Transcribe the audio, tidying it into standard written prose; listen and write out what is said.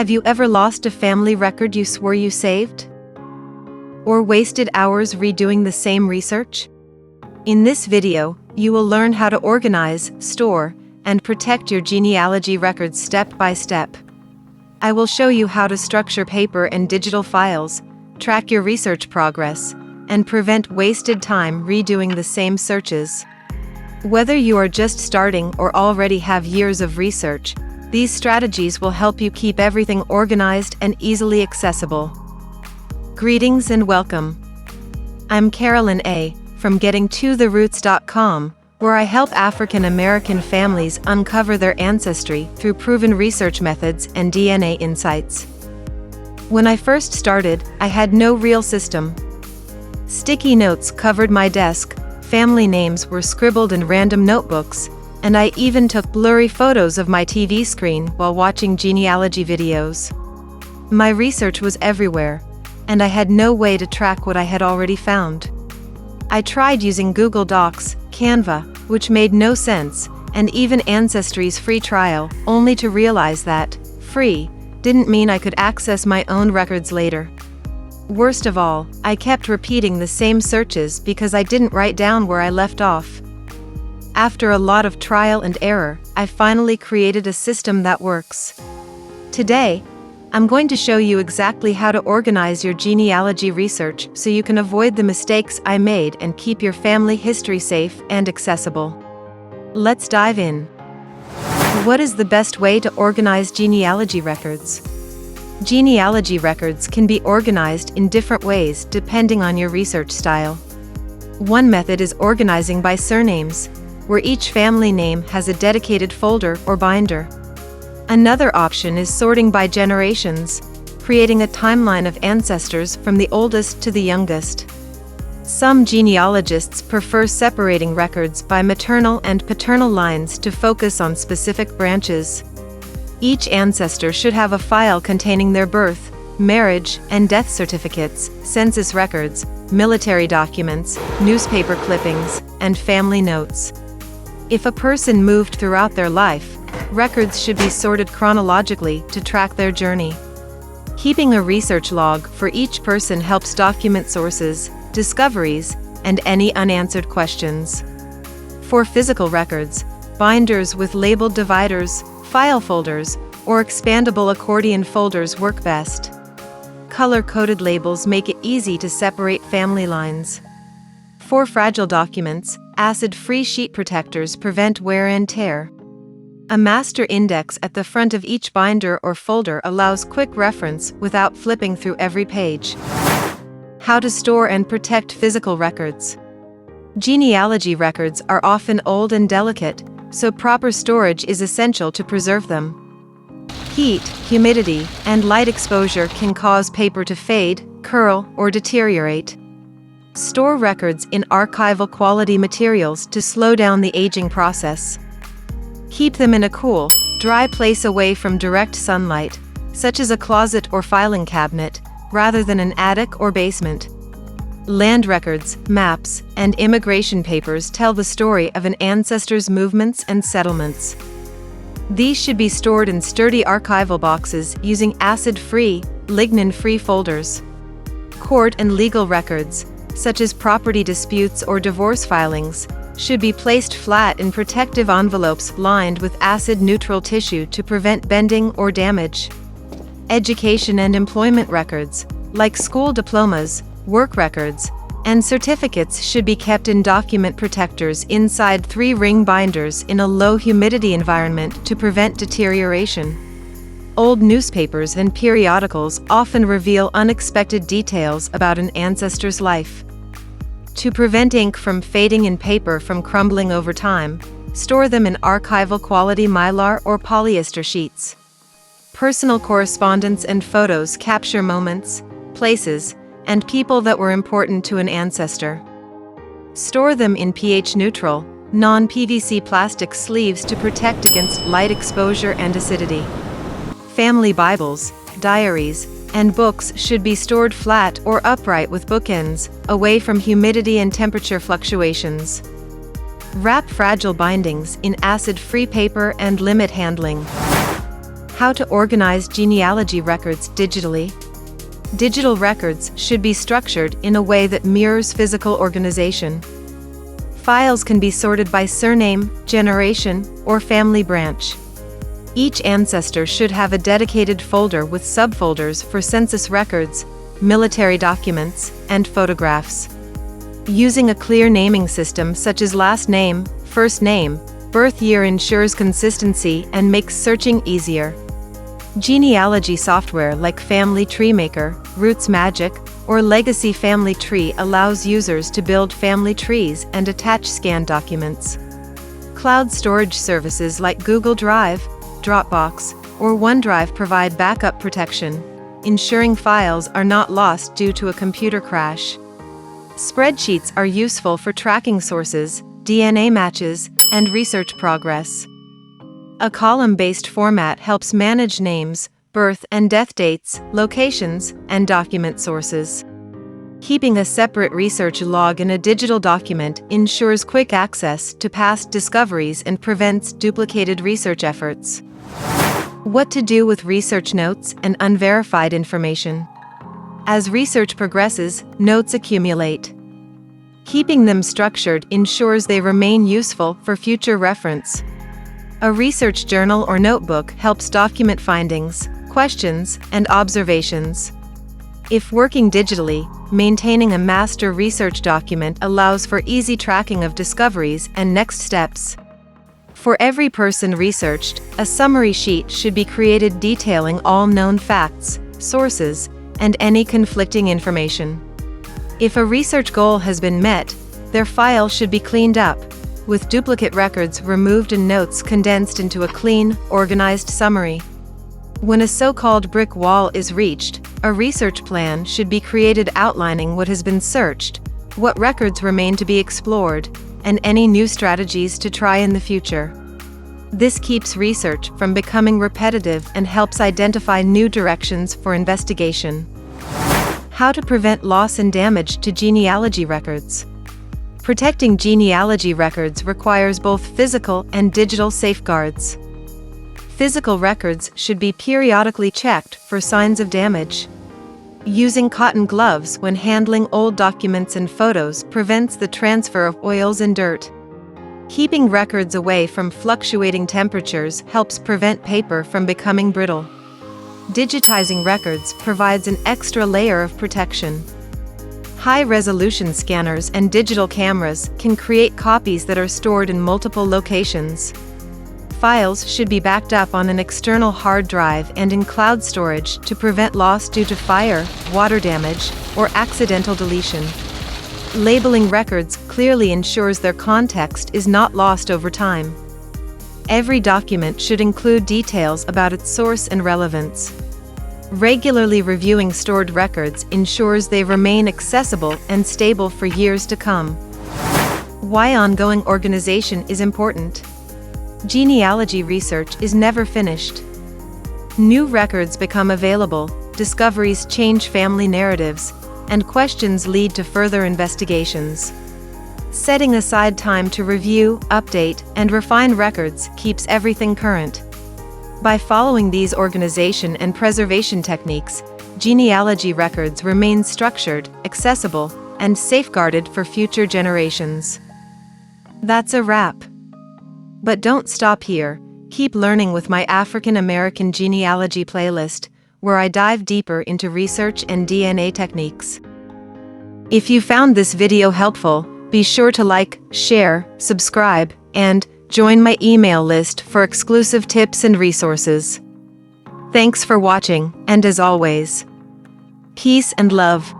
Have you ever lost a family record you swore you saved? Or wasted hours redoing the same research? In this video, you will learn how to organize, store, and protect your genealogy records step by step. I will show you how to structure paper and digital files, track your research progress, and prevent wasted time redoing the same searches. Whether you are just starting or already have years of research, these strategies will help you keep everything organized and easily accessible. Greetings and welcome. I'm Carolyn A. from gettingtotheroots.com, where I help African American families uncover their ancestry through proven research methods and DNA insights. When I first started, I had no real system. Sticky notes covered my desk, family names were scribbled in random notebooks, and I even took blurry photos of my TV screen while watching genealogy videos. My research was everywhere, and I had no way to track what I had already found. I tried using Google Docs, Canva, which made no sense, and even Ancestry's free trial, only to realize that free didn't mean I could access my own records later. Worst of all, I kept repeating the same searches because I didn't write down where I left off. After a lot of trial and error, I finally created a system that works. Today, I'm going to show you exactly how to organize your genealogy research so you can avoid the mistakes I made and keep your family history safe and accessible. Let's dive in. What is the best way to organize genealogy records? Genealogy records can be organized in different ways depending on your research style. One method is organizing by surnames, where each family name has a dedicated folder or binder. Another option is sorting by generations, creating a timeline of ancestors from the oldest to the youngest. Some genealogists prefer separating records by maternal and paternal lines to focus on specific branches. Each ancestor should have a file containing their birth, marriage, and death certificates, census records, military documents, newspaper clippings, and family notes. If a person moved throughout their life, records should be sorted chronologically to track their journey. Keeping a research log for each person helps document sources, discoveries, and any unanswered questions. For physical records, binders with labeled dividers, file folders, or expandable accordion folders work best. Color-coded labels make it easy to separate family lines. For fragile documents, acid-free sheet protectors prevent wear and tear. A master index at the front of each binder or folder allows quick reference without flipping through every page. How to store and protect physical records. Genealogy records are often old and delicate, so proper storage is essential to preserve them. Heat, humidity, and light exposure can cause paper to fade, curl, or deteriorate. Store records in archival quality materials to slow down the aging process. Keep them in a cool, dry place away from direct sunlight, such as a closet or filing cabinet, rather than an attic or basement. Land records, maps, and immigration papers tell the story of an ancestor's movements and settlements. These should be stored in sturdy archival boxes using acid-free, lignin-free folders. Court and legal records, such as property disputes or divorce filings, should be placed flat in protective envelopes lined with acid-neutral tissue to prevent bending or damage. Education and employment records, like school diplomas, work records, and certificates should be kept in document protectors inside 3-ring binders in a low humidity environment to prevent deterioration. Old newspapers and periodicals often reveal unexpected details about an ancestor's life. To prevent ink from fading and paper from crumbling over time, store them in archival quality mylar or polyester sheets. Personal correspondence and photos capture moments, places, and people that were important to an ancestor. Store them in pH-neutral, non-PVC plastic sleeves to protect against light exposure and acidity. Family Bibles, diaries, and books should be stored flat or upright with bookends, away from humidity and temperature fluctuations. Wrap fragile bindings in acid-free paper and limit handling. How to organize genealogy records digitally. Digital records should be structured in a way that mirrors physical organization. Files can be sorted by surname, generation, or family branch. Each ancestor should have a dedicated folder with subfolders for census records, military documents, and photographs. Using a clear naming system such as last name, first name, birth year ensures consistency and makes searching easier. Genealogy software like Family Tree Maker, Roots Magic, or Legacy Family Tree allows users to build family trees and attach scanned documents. Cloud storage services like Google Drive, Dropbox, or OneDrive provide backup protection, ensuring files are not lost due to a computer crash. Spreadsheets are useful for tracking sources, DNA matches, and research progress. A column-based format helps manage names, birth and death dates, locations, and document sources. Keeping a separate research log in a digital document ensures quick access to past discoveries and prevents duplicated research efforts. What to do with research notes and unverified information. As research progresses, notes accumulate. Keeping them structured ensures they remain useful for future reference. A research journal or notebook helps document findings, questions, and observations. If working digitally, maintaining a master research document allows for easy tracking of discoveries and next steps. For every person researched, a summary sheet should be created detailing all known facts, sources, and any conflicting information. If a research goal has been met, their file should be cleaned up, with duplicate records removed and notes condensed into a clean, organized summary. When a so-called brick wall is reached, a research plan should be created outlining what has been searched, what records remain to be explored, and any new strategies to try in the future. This keeps research from becoming repetitive and helps identify new directions for investigation. How to prevent loss and damage to genealogy records. Protecting genealogy records requires both physical and digital safeguards. Physical records should be periodically checked for signs of damage. Using cotton gloves when handling old documents and photos prevents the transfer of oils and dirt. Keeping records away from fluctuating temperatures helps prevent paper from becoming brittle. Digitizing records provides an extra layer of protection. High-resolution scanners and digital cameras can create copies that are stored in multiple locations. Files should be backed up on an external hard drive and in cloud storage to prevent loss due to fire, water damage, or accidental deletion. Labeling records clearly ensures their context is not lost over time. Every document should include details about its source and relevance. Regularly reviewing stored records ensures they remain accessible and stable for years to come. Why ongoing organization is important. Genealogy research is never finished. New records become available, discoveries change family narratives, and questions lead to further investigations. Setting aside time to review, update, and refine records keeps everything current. By following these organization and preservation techniques, genealogy records remain structured, accessible, and safeguarded for future generations. That's a wrap. But don't stop here. Keep learning with my African American genealogy playlist, where I dive deeper into research and DNA techniques. If you found this video helpful, be sure to like, share, subscribe, and join my email list for exclusive tips and resources. Thanks for watching, and as always, peace and love.